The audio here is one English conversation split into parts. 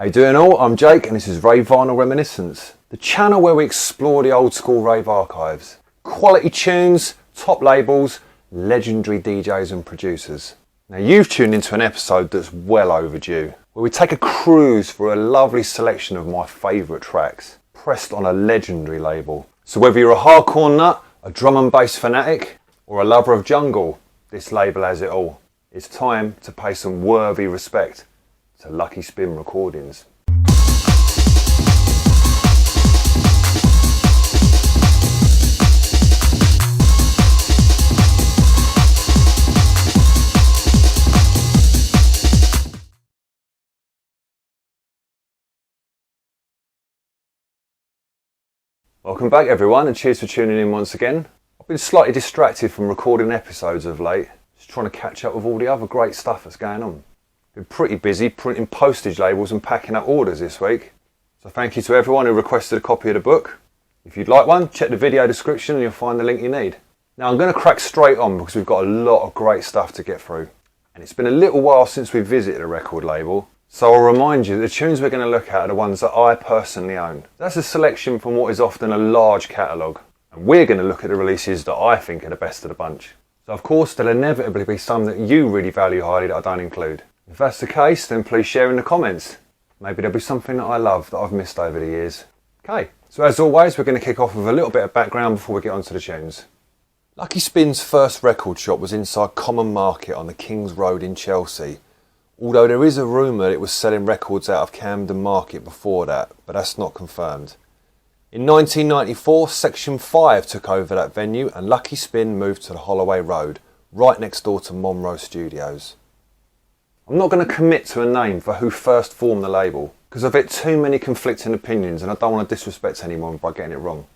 How you doing all? I'm Jake and this is Rave Vinyl Reminiscence, the channel where we explore the old school rave archives. Quality tunes, top labels, legendary DJs and producers. Now you've tuned into an episode that's well overdue, where we take a cruise through a lovely selection of my favourite tracks, pressed on a legendary label. So whether you're a hardcore nut, a drum and bass fanatic, or a lover of jungle, this label has it all. It's time to pay some worthy respect to Lucky Spin Recordings. Welcome back everyone, and cheers for tuning in once again. I've been slightly distracted from recording episodes of late, just trying to catch up with all the other great stuff that's going on. Been pretty busy printing postage labels and packing up orders this week. So thank you to everyone who requested a copy of the book. If you'd like one, check the video description and you'll find the link you need. Now I'm going to crack straight on because we've got a lot of great stuff to get through. And it's been a little while since we visited a record label. So I'll remind you that the tunes we're going to look at are the ones that I personally own. That's a selection from what is often a large catalogue. And we're going to look at the releases that I think are the best of the bunch. So of course there'll inevitably be some that you really value highly that I don't include. If that's the case, then please share in the comments. Maybe there'll be something that I love that I've missed over the years. Okay, so as always, we're going to kick off with a little bit of background before we get onto the tunes. Lucky Spin's first record shop was inside Common Market on the King's Road in Chelsea. Although there is a rumour it was selling records out of Camden Market before that, but that's not confirmed. In 1994, Section 5 took over that venue and Lucky Spin moved to the Holloway Road, right next door to Monroe Studios. I'm not going to commit to a name for who first formed the label, because I've had too many conflicting opinions and I don't want to disrespect anyone by getting it wrong.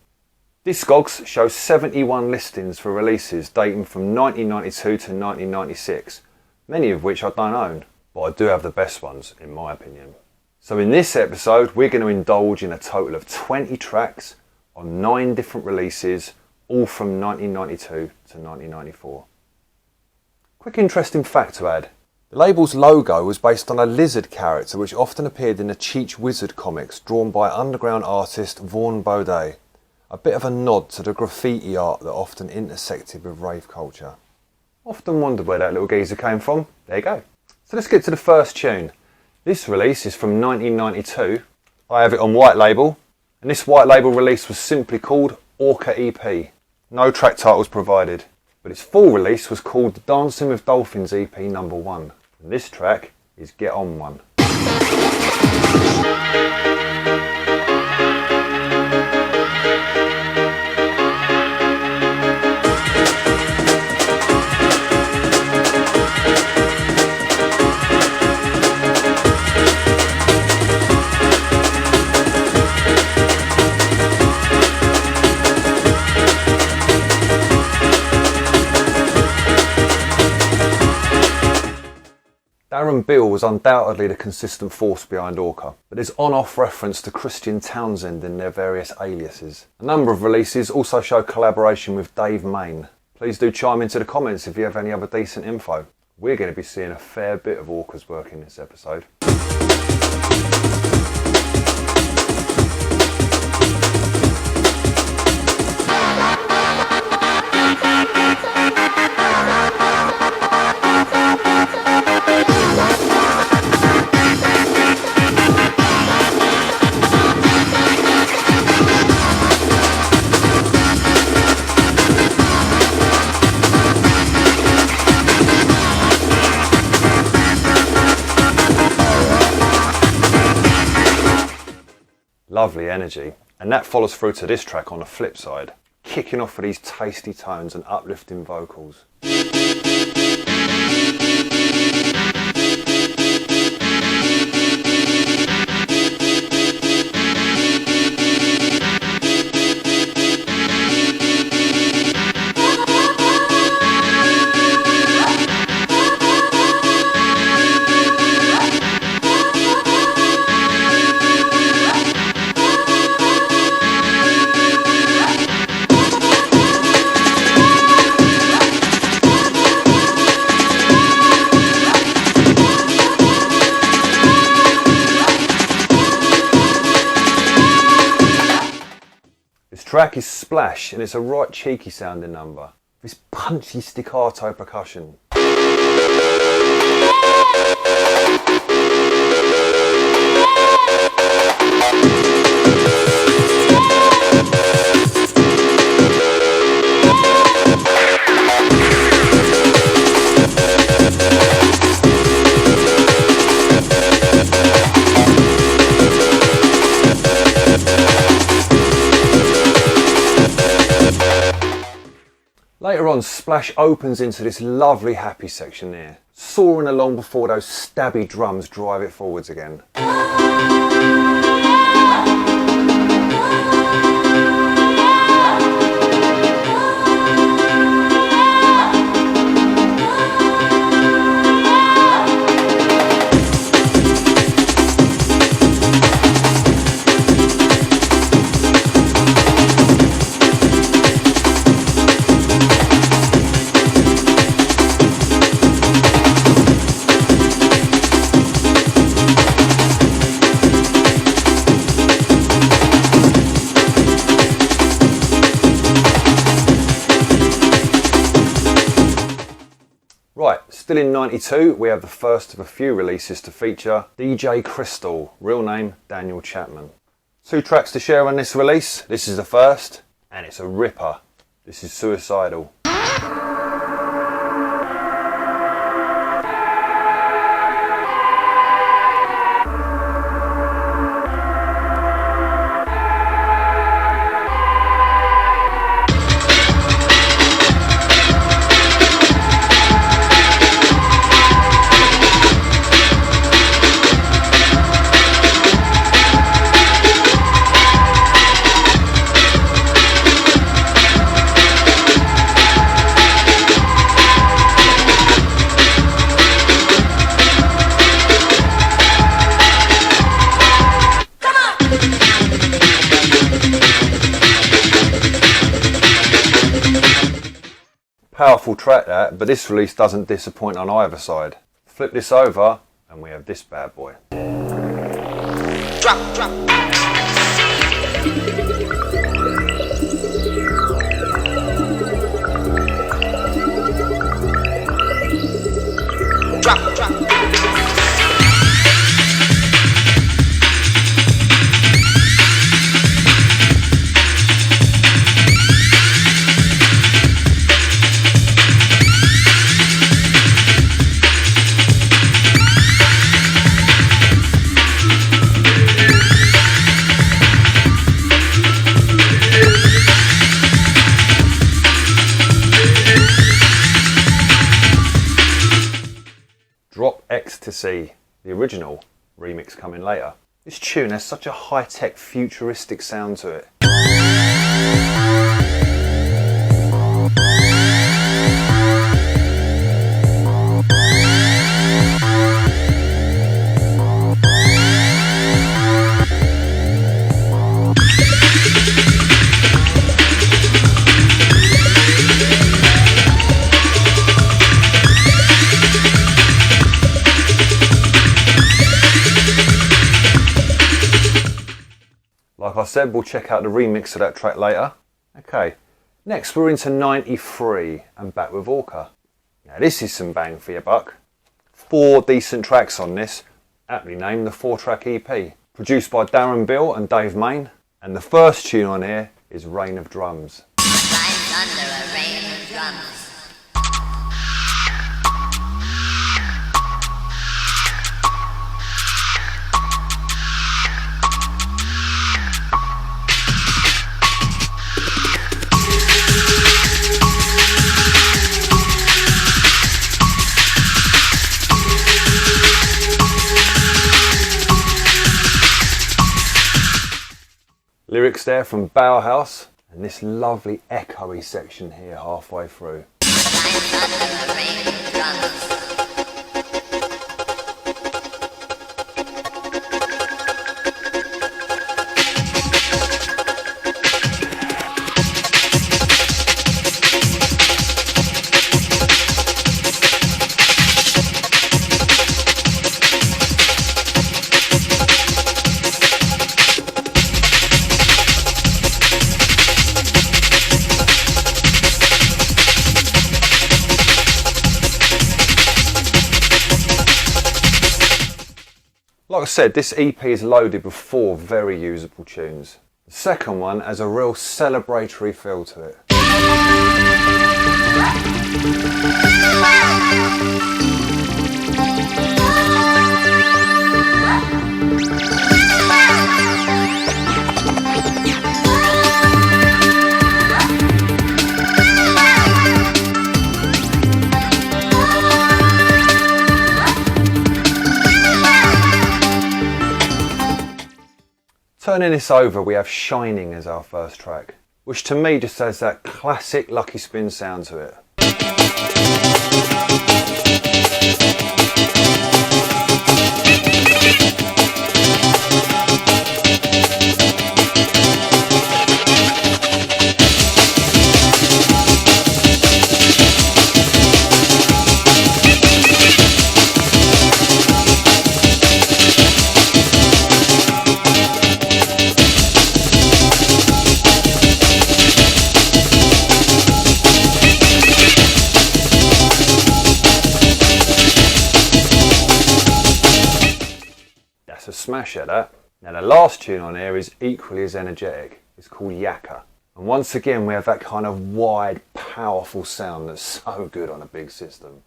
Discogs shows 71 listings for releases dating from 1992 to 1996, many of which I don't own, but I do have the best ones in my opinion. So in this episode we're going to indulge in a total of 20 tracks on 9 different releases, all from 1992 to 1994. Quick interesting fact to add. The label's logo was based on a lizard character which often appeared in the Cheech Wizard comics drawn by underground artist Vaughn Baudet, a bit of a nod to the graffiti art that often intersected with rave culture. Often wondered where that little geezer came from. There you go. So let's get to the first tune. This release is from 1992. I have it on white label, and this white label release was simply called Orca EP. No track titles provided. But its full release was called the Dancing with Dolphins EP number 1. And this track is Get On One. Darren Beale was undoubtedly the consistent force behind Orca, but there's on-off reference to Christian Townsend in their various aliases. A number of releases also show collaboration with Dave Main. Please do chime into the comments if you have any other decent info. We're going to be seeing a fair bit of Orca's work in this episode. Lovely energy, and that follows through to this track on the flip side, kicking off with these tasty tones and uplifting vocals. track is Splash, and it's a right cheeky sounding number. This punchy staccato percussion. Later on, Splash opens into this lovely happy section here, soaring along before those stabby drums drive it forwards again. Right, still in 92, we have the first of a few releases to feature DJ Crystl, real name Daniel Chapman. 2 tracks to share on this release. This is the first, and it's a ripper. This is Suicidal. Powerful track that, but this release doesn't disappoint on either side. Flip this over and we have this bad boy. Drop, drop. Drop, drop. X.T.C, the original, remix coming later. This tune has such a high-tech, futuristic sound to it. Like I said, we'll check out the remix of that track later. Okay, next we're into 93 and back with Orca. Now this is some bang for your buck. 4 decent tracks on this, aptly named the 4-track EP. Produced by Darren Bill and Dave Main, and the first tune on here is Rain of Drums. Under a rain of drums. Lyrics there from Bauhaus, and this lovely echoey section here halfway through. said, this EP is loaded with 4 very usable tunes. The second one has a real celebratory feel to it. Turning this over, we have Shining as our first track, which to me just has that classic Lucky Spin sound to it. A smash at that. Now the last tune on here is equally as energetic. It's called Yakka. And once again we have that kind of wide, powerful sound that's so good on a big system.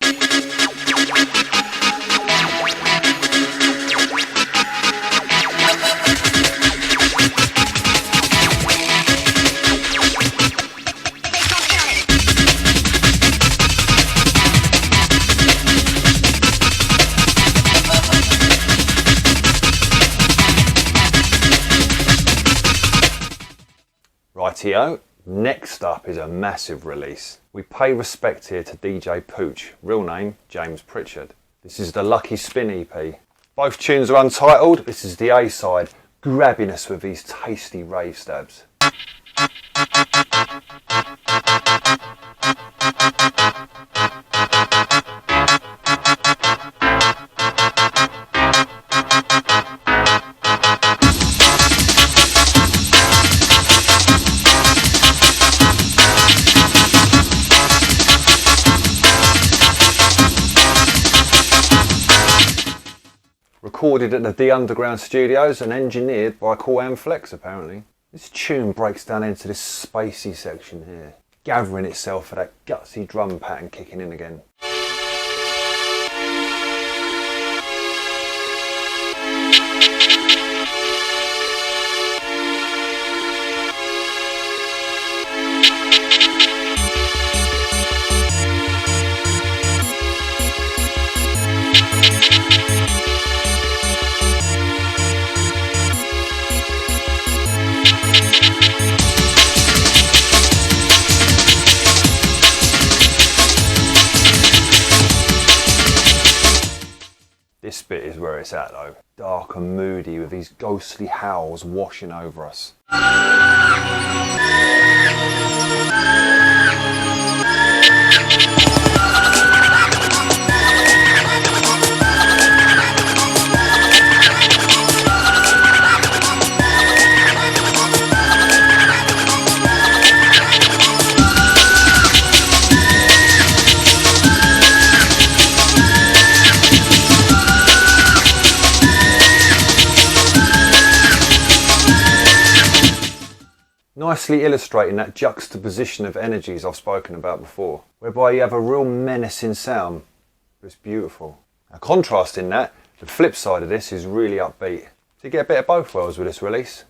Rightio, next up is a massive release. We pay respect here to DJ Pooch, real name James Pritchard. This is the Lucky Spin EP. Both tunes are untitled. This is the A side, grabbing us with these tasty rave stabs. Recorded at the D Underground Studios and engineered by Cool Flex apparently. This tune breaks down into this spacey section here, gathering itself for that gutsy drum pattern kicking in again. This bit is where it's at though, dark and moody with these ghostly howls washing over us. Nicely illustrating that juxtaposition of energies I've spoken about before, whereby you have a real menacing sound, but it's beautiful. Now contrasting that, the flip side of this is really upbeat, so you get a bit of both worlds with this release.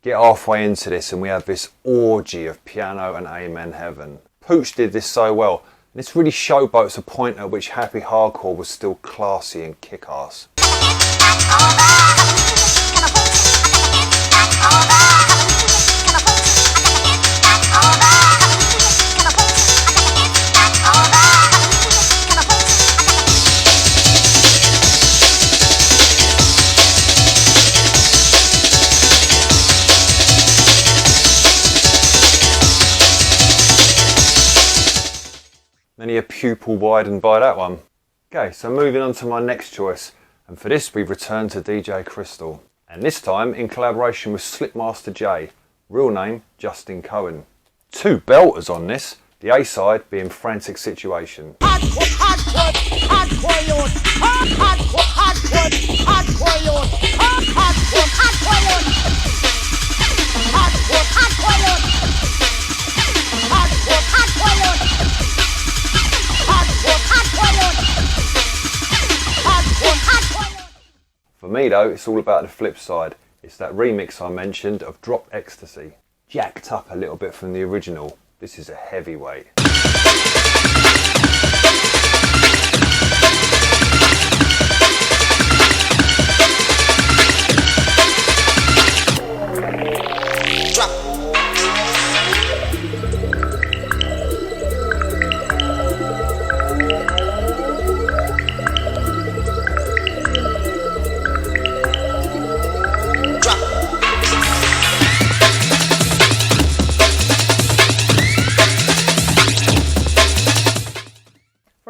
Get halfway into this and we have this orgy of piano and amen heaven. Pooch did this so well, and this really showboats a point at which happy hardcore was still classy and kick-ass. Many a pupil widened by that one. Okay, so moving on to my next choice, and for this we've returned to DJ Crystl, and this time in collaboration with Slipmaster J, real name Justin Cohen. Two belters on this, the A-side being Frantic Situation. For me though, it's all about the flip side. It's that remix I mentioned of Drop X.T.C. Jacked up a little bit from the original. This is a heavyweight.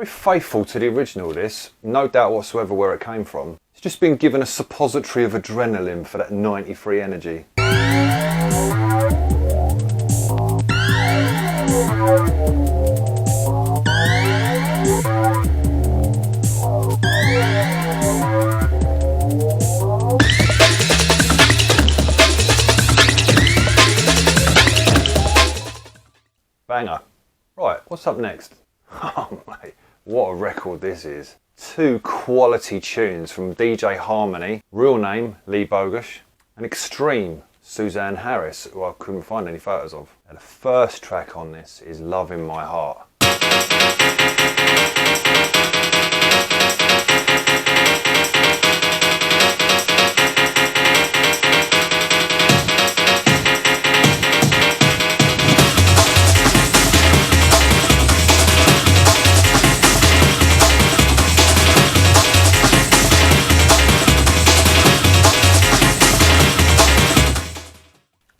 Faithful to the original, this, no doubt whatsoever where it came from. It's just been given a suppository of adrenaline for that 93 energy. Banger. Right, what's up next? Oh mate. What a record this is. Two quality tunes from DJ Harmony, real name Lee Bogush, and XTreme, Suzanne Harris, who I couldn't find any photos of. And the first track on this is Love in My Heart.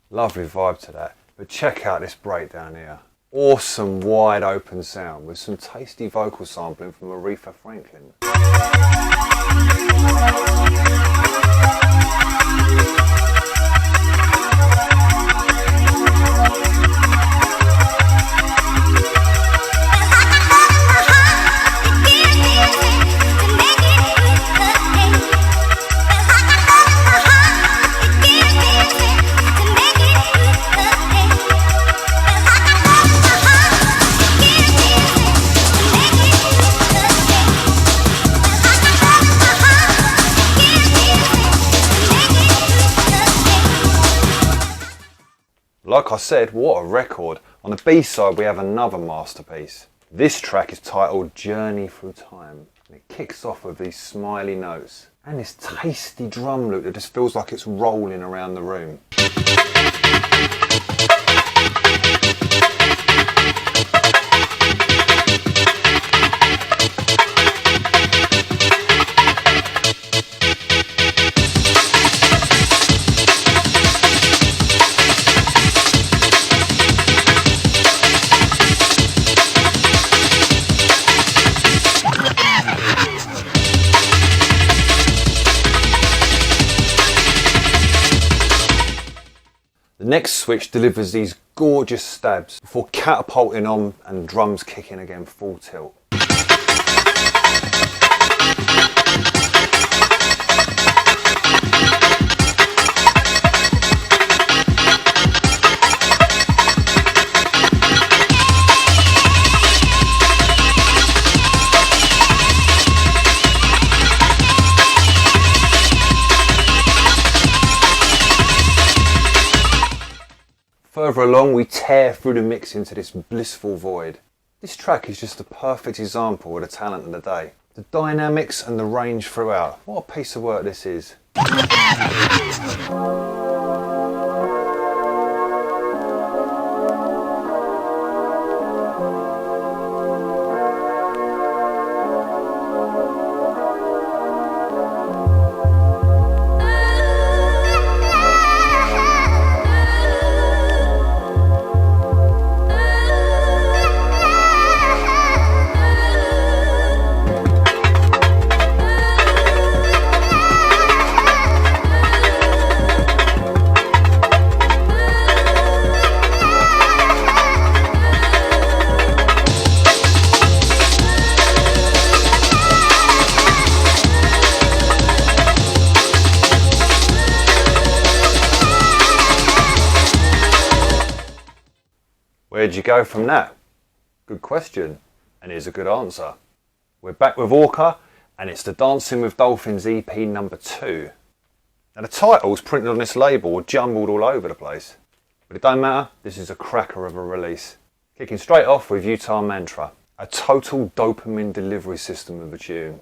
Lovely vibe to that, but check out this breakdown here. Awesome wide open sound with some tasty vocal sampling from Aretha Franklin. Like I said, what a record. On the B-side we have another masterpiece. This track is titled Journey Through Time, and it kicks off with these smiley notes and this tasty drum loop that just feels like it's rolling around the room. The next switch delivers these gorgeous stabs before catapulting on and drums kicking again full tilt. Further along we tear through the mix into this blissful void. This track is just a perfect example of the talent of the day. The dynamics and the range throughout. What a piece of work this is. Where'd you go from that? Good question, and here's a good answer. We're back with Orca, and it's the Dancing with Dolphins EP number 2. Now the titles printed on this label were jumbled all over the place, but it don't matter, this is a cracker of a release. Kicking straight off with UNTY Mantra, a total dopamine delivery system of a tune.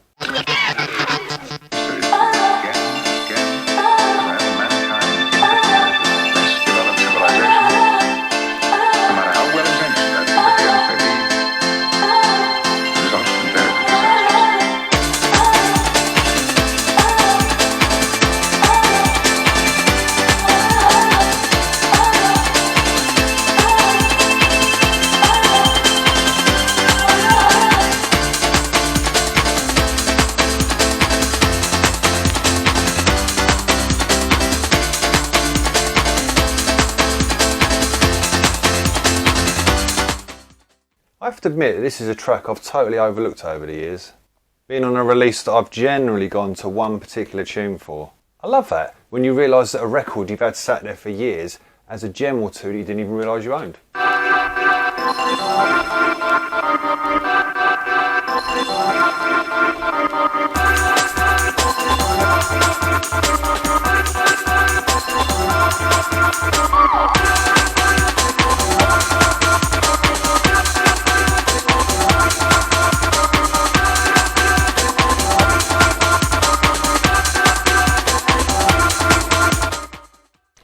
I have to admit that this is a track I've totally overlooked over the years, being on a release that I've generally gone to one particular tune for. I love that, when you realise that a record you've had sat there for years has a gem or two that you didn't even realise you owned.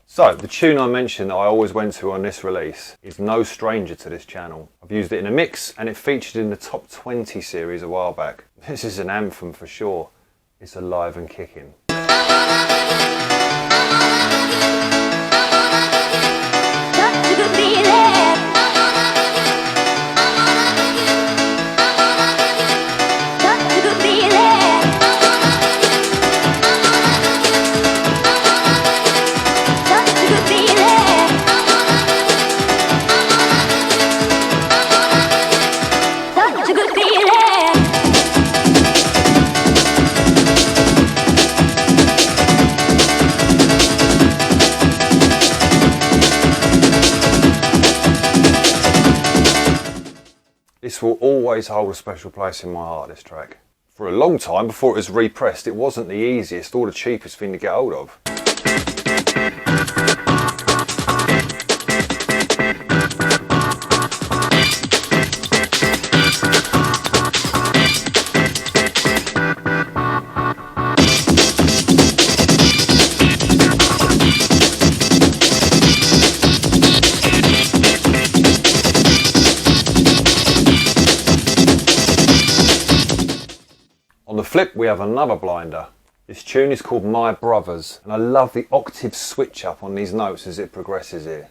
So, the tune I mentioned that I always went to on this release is no stranger to this channel. I've used it in a mix and it featured in the top 20 series a while back. This is an anthem for sure. It's alive and kicking. This will always hold a special place in my heart, this track. For a long time, before it was repressed, it wasn't the easiest or the cheapest thing to get hold of. On the flip, we have another blinder. This tune is called My Brothers, and I love the octave switch up on these notes as it progresses here.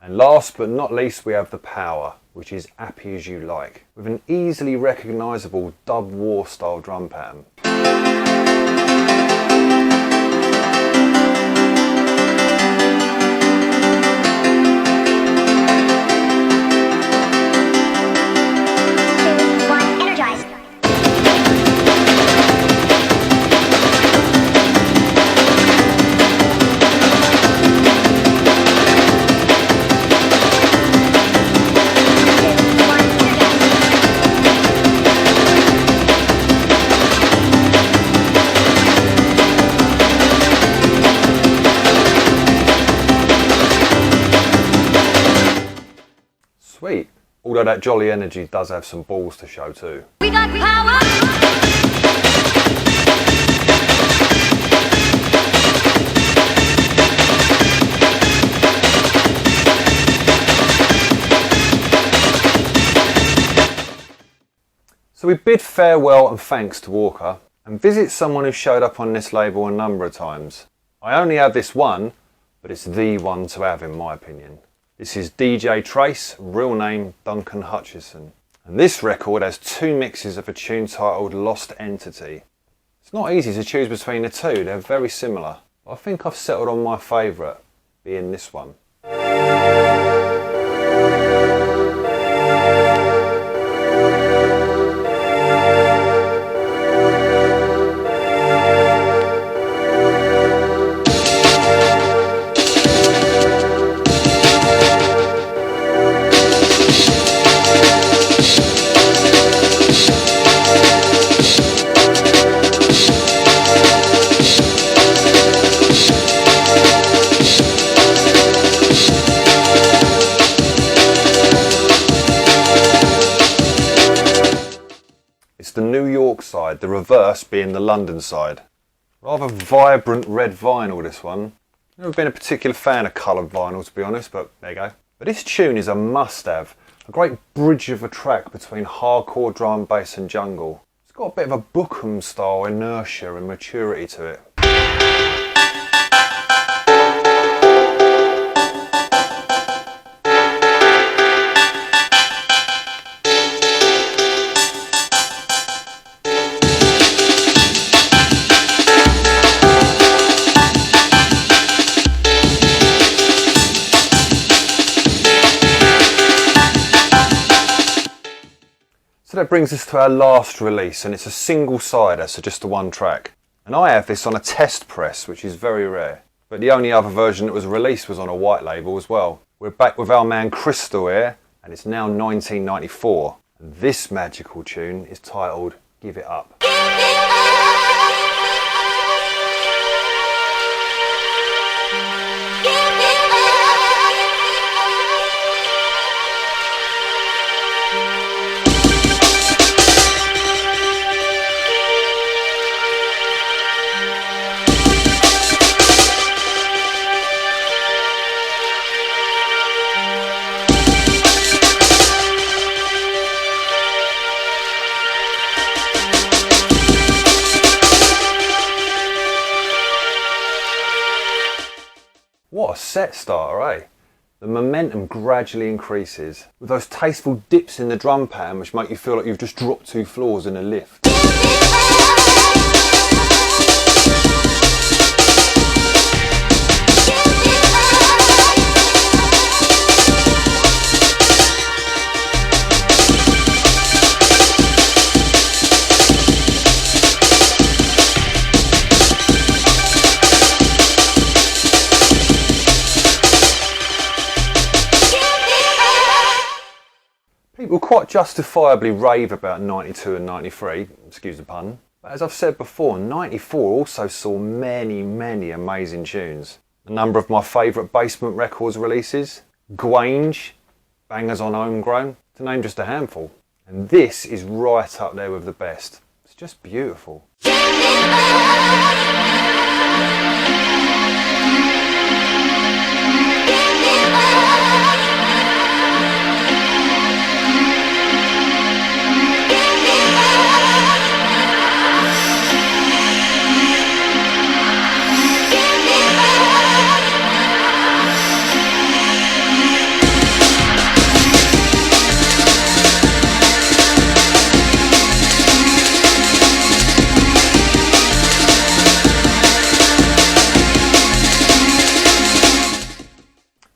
Last but not least, we have the power, which is Happy As You Like, with an easily recognisable dub war style drum pattern. Sweet. Although that jolly energy does have some balls to show too. We got power! So we bid farewell and thanks to Orca and visit someone who showed up on this label a number of times. I only have this one, but it's the one to have in my opinion. This is DJ Trace, real name Duncan Hutchison. And this record has two mixes of a tune titled Lost Entity. It's not easy to choose between the two, they're very similar. I think I've settled on my favourite, being this one. The New York side, the reverse being the London side. Rather vibrant red vinyl, this one. Never been a particular fan of coloured vinyl, to be honest, but there you go. But this tune is a must-have. A great bridge of a track between hardcore drum and bass and jungle. It's got a bit of a Bookham style inertia and maturity to it. So that brings us to our last release, and it's a single-sider, so just the one track. And I have this on a test press, which is very rare. But the only other version that was released was on a white label as well. We're back with our man Crystl here, and it's now 1994. And this magical tune is titled Give It Up. What a set starter, eh? The momentum gradually increases, with those tasteful dips in the drum pattern which make you feel like you've just dropped 2 floors in a lift. People quite justifiably rave about 92 and 93, excuse the pun. But as I've said before, 94 also saw many amazing tunes. A number of my favourite Basement Records releases, Gwange, bangers on Homegrown, to name just a handful. And this is right up there with the best. It's just beautiful.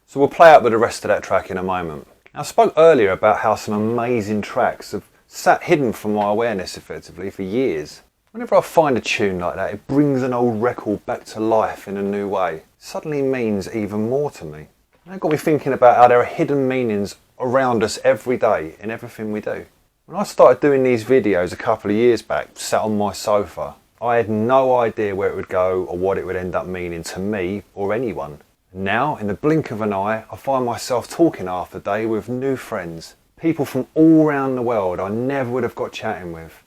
So we'll play out with the rest of that track in a moment. Now, I spoke earlier about how some amazing tracks have sat hidden from my awareness effectively for years. Whenever I find a tune like that, it brings an old record back to life in a new way. It suddenly means even more to me. And that got me thinking about how there are hidden meanings around us every day in everything we do. When I started doing these videos a couple of years back, sat on my sofa, I had no idea where it would go or what it would end up meaning to me or anyone. Now, in the blink of an eye, I find myself talking half the day with new friends. People from all around the world I never would have got chatting with.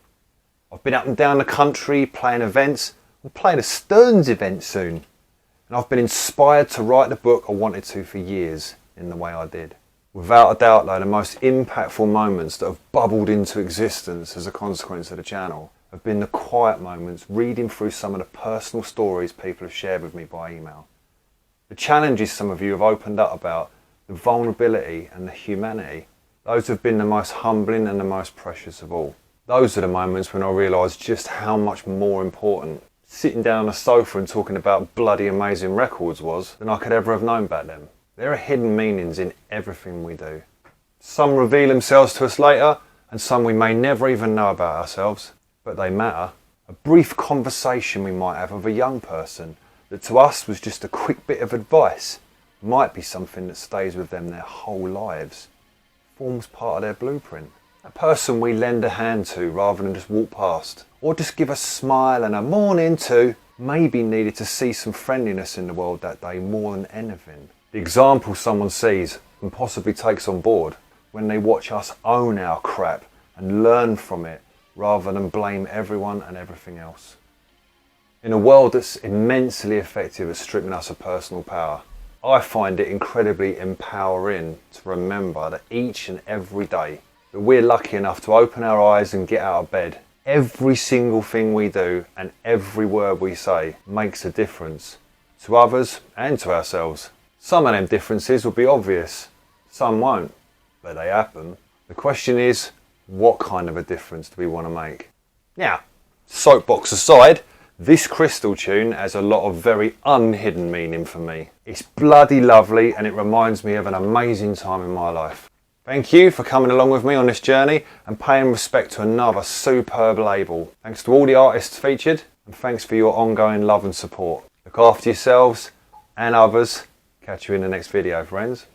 I've been up and down the country playing events. I'm playing a Stearns event soon. And I've been inspired to write the book I wanted to for years in the way I did. Without a doubt though, the most impactful moments that have bubbled into existence as a consequence of the channel have been the quiet moments reading through some of the personal stories people have shared with me by email. The challenges some of you have opened up about, the vulnerability and the humanity Those have been the most humbling and the most precious of all. Those are the moments when I realised just how much more important sitting down on a sofa and talking about bloody amazing records was than I could ever have known back then. There are hidden meanings in everything we do. Some reveal themselves to us later, and some we may never even know about ourselves, but they matter. A brief conversation we might have with a young person that to us was just a quick bit of advice might be something that stays with them their whole lives, forms part of their blueprint. A person we lend a hand to rather than just walk past, or just give a smile and a morning to, maybe needed to see some friendliness in the world that day more than anything. The example someone sees and possibly takes on board when they watch us own our crap and learn from it rather than blame everyone and everything else. In a world that's immensely effective at stripping us of personal power, I find it incredibly empowering to remember that each and every day that we're lucky enough to open our eyes and get out of bed, every single thing we do and every word we say makes a difference to others and to ourselves. Some of them differences will be obvious, some won't, but they happen. The question is, what kind of a difference do we want to make? Now, soapbox aside, this Crystl tune has a lot of very unhidden meaning for me. It's bloody lovely and it reminds me of an amazing time in my life. Thank you for coming along with me on this journey and paying respect to another superb label. Thanks to all the artists featured and thanks for your ongoing love and support. Look after yourselves and others. Catch you in the next video, friends.